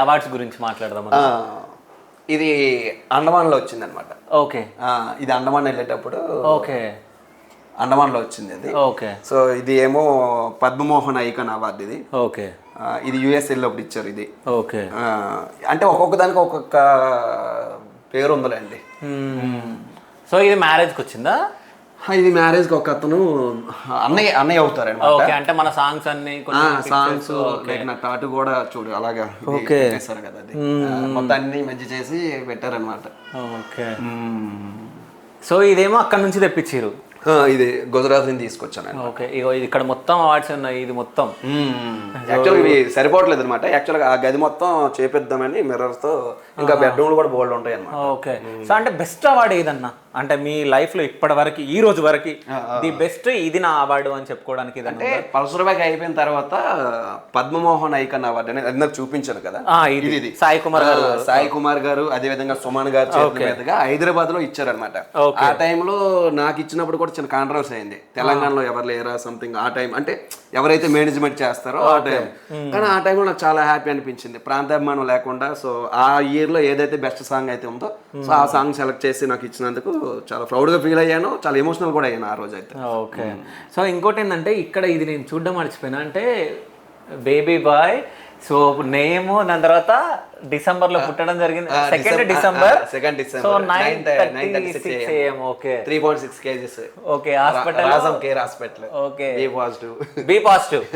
Awards గురించి మాట్లాడదాం. ఇది అండమాన్లో వచ్చింది అనమాట. ఓకే. ఇది అండమాన్ వెళ్ళేటప్పుడు ఓకే అండమాన్లో వచ్చింది అది. ఓకే. సో ఇది ఏమో పద్మమోహన్ ఐకాన్ అవార్డు ఇది. ఓకే. ఇది యుఎస్ వెళ్ళినప్పుడు ఇచ్చారు ఇది. ఓకే. అంటే ఒక్కొక్క దానికి ఒక్కొక్క పేరు ఉందిలేండి. సో ఇది మ్యారేజ్కి వచ్చిందా? ఇది మ్యారేజ్కి ఒక అతను అన్నయ్య అవుతారు. ఓకే. అంటే మన సాంగ్స్ అన్ని సాంగ్స్ లైక్ నా టాటు కూడా చూడు అలాగా చేస్తారు కదా, అది మొత్తం అన్ని మంచి చేసి పెట్టారనమాట. ఓకే. సో ఇదేమో అక్కడ నుంచి తెప్పించారు. ఇది గుజరాత్ నుంచి తీసుకొచ్చాను. ఓకే. ఇగో ఇక్కడ మొత్తం అవార్డ్స్ ఉన్నాయి. ఇది మొత్తం యాక్చువల్గా ఇవి సరిపోవట్లేదు అనమాట. యాక్చువల్గా ఆ గది మొత్తం చేపిద్దామని మిర్రర్స్ తో, ఇంకా బెడ్రూమ్లు కూడా బోల్డ్ ఉంటాయి అనమాట. ఓకే. సో అంటే బెస్ట్ అవార్డు ఏదన్నా అంటే మీ లైఫ్ లో ఇప్పటి వరకు ఈ రోజు వరకు ది బెస్ట్ ఇది నా అవార్డు అని చెప్పుకోవడానికి? అంటే పల్సర్ బైక్ అయిపోయిన తర్వాత పద్మమోహన్ ఐకాన్ అవార్డు అనేది అందరికి చూపించాను కదా, ఇది సాయి కుమార్ గారు అదే విధంగా సుమన్ గారు చేతుల మీదుగా హైదరాబాద్ లో ఇచ్చారనమాట. ఆ టైంలో నాకు ఇచ్చినప్పుడు కూడా చిన్న కాంట్రవర్సీ అయింది. తెలంగాణలో ఎవరు లేరా సంథింగ్. ఆ టైం అంటే ఎవరైతే మేనేజ్మెంట్ చేస్తారో ఆ టైం. కానీ ఆ టైంలో నాకు చాలా హ్యాపీ అనిపించింది, ప్రాంతాభిమానం లేకుండా. సో ఆ ఇయర్ లో ఏదైతే బెస్ట్ సాంగ్ అయితే ఉందో సో ఆ సాంగ్ సెలెక్ట్ చేసి నాకు ఇచ్చినందుకు చాలా ప్రౌడ్ గా ఫీల్ అయ్యాను, చాలా ఎమోషనల్ కూడా అయ్యాను ఆ రోజు అయితే. ఓకే. సో ఇంకోటి ఏంటంటే ఇక్కడ ఇది నేను చూడడం మర్చిపోయినా, అంటే బేబీ బాయ్. సో నేమ్ దాని తర్వాత డిసెంబర్ లో పుట్టడం జరిగింది. 2nd December. So 9:36 AM. Okay. 3.6 kgs. Okay. Hospital Rajam care hospital. Okay. B positive.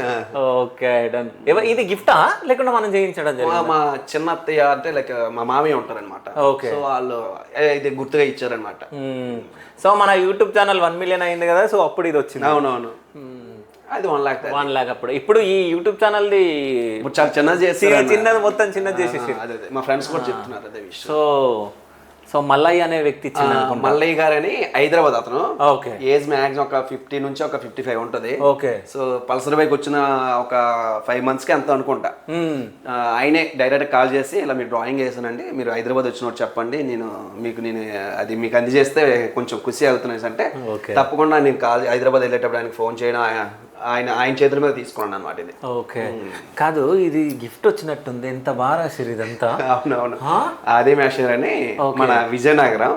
Okay done. ఇది గిఫ్టా లేకుండా మనం చేయించడం జరిగింది? మా చిన్న అత్తయ్య అంటే లైక్ మా మామయ్య ఉంటారనమాట. ఓకే. సో వాళ్ళు ఇది గుర్తుగా ఇచ్చారనమాట. సో మన యూట్యూబ్ ఛానల్ 1 million అయింది కదా, సో అప్పుడు ఇది వచ్చింది. అవునవును. అది 1 lakh అప్పుడు. ఇప్పుడు ఈ యూట్యూబ్ ఛానల్ ది చాలా చిన్నది చేసి చిన్నది మొత్తం చిన్నది చేసేసి మా ఫ్రెండ్స్ కూడా చెప్తున్నారు అదే విషయం. సో మల్లయ్య అనే వ్యక్తి ఇచ్చింది. మల్లయ్య గారు అని హైదరాబాద్ అతను. ఓకే. ఏజ్ మ్యాక్సిమం ఒక 50 నుంచి ఒక 55 ఉంటది. ఓకే. సో పల్సర్ బైక్ వచ్చిన ఒక 5 months కి ఎంత అనుకుంటా, ఆయనే డైరెక్ట్ కాల్ చేసి ఇలా మీరు డ్రాయింగ్ వేసానండి, మీరు హైదరాబాద్ వచ్చినట్టు చెప్పండి, నేను అది మీకు అందజేస్తే కొంచెం ఖుషి అవుతున్నాయి అంటే తప్పకుండా నేను హైదరాబాద్ వెళ్ళేటప్పుడు ఆయనకు ఫోన్ చేయడం, ఆయన చేతుల మీద తీసుకున్నాను అనమాట ఇది. ఓకే. కాదు ఇది గిఫ్ట్ వచ్చినట్టుంది, ఎంత బాగా రాశారు ఇదంతా. అవునవును. అదే మేషర్ అని మన విజయనగరం.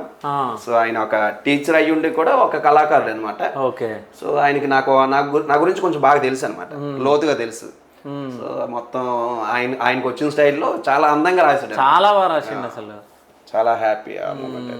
సో ఆయన ఒక టీచర్ అయ్యి ఉండి కూడా ఒక కళాకారుడు అనమాట. ఓకే. సో ఆయనకి నా గురించి కొంచెం బాగా తెలుసు అనమాట, లోతుగా తెలుసు. సో మొత్తం ఆయనకు వచ్చిన స్టైల్లో చాలా అందంగా రాశాడు, చాలా బాగా రాసిండు అసలు. చాలా హ్యాపీ ఆ మూమెంట్.